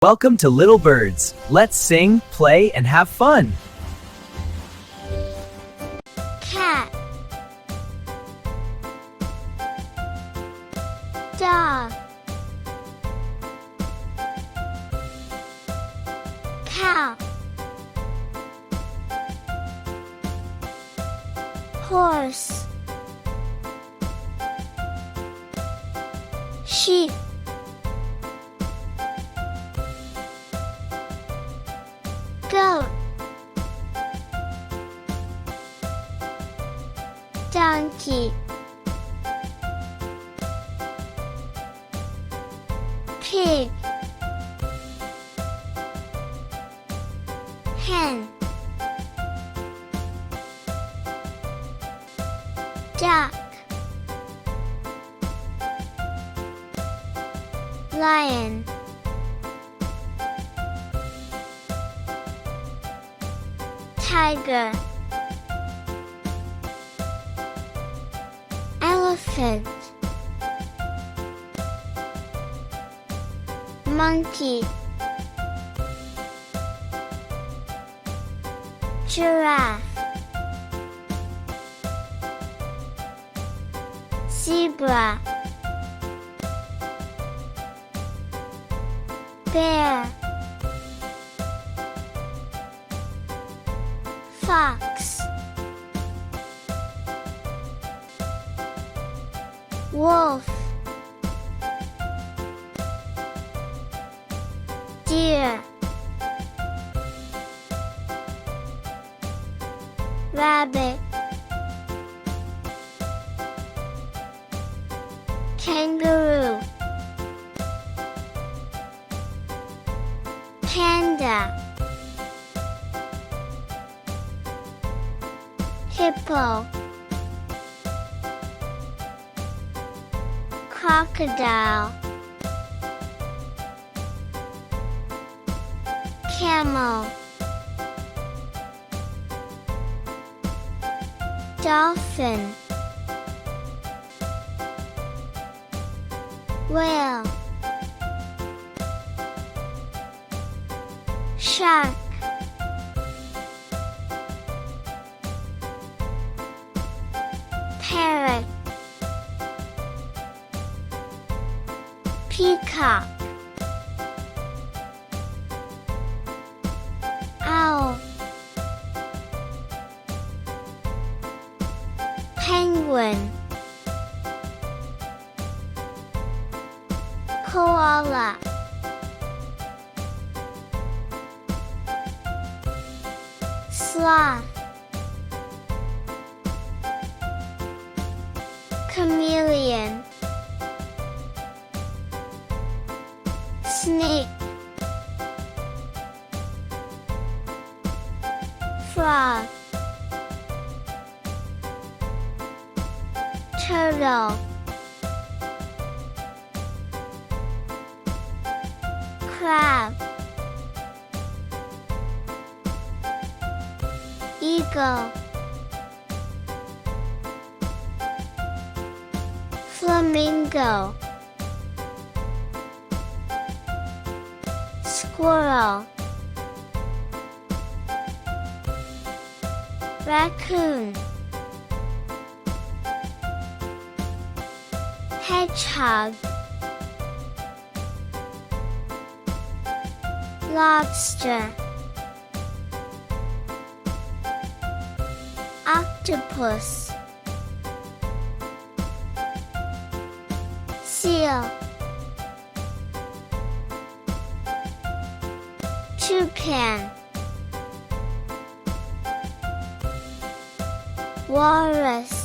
Welcome to Little Birds. Let's sing, play, and have fun. Cat, dog, cow, horse, sheep, goat, donkey, pig, hen, duck, lion, tiger, elephant, monkey, giraffe, zebra, bear, fox, wolf, deer, rabbit, kangaroo, panda, hippo, crocodile, camel, dolphin, whale, shark, parrot, peacock, owl, penguin, koala, sloth, chameleon, snake, frog, turtle, crab, eagle, flamingo, squirrel, raccoon, hedgehog, lobster, octopus, seal, toucan, walrus,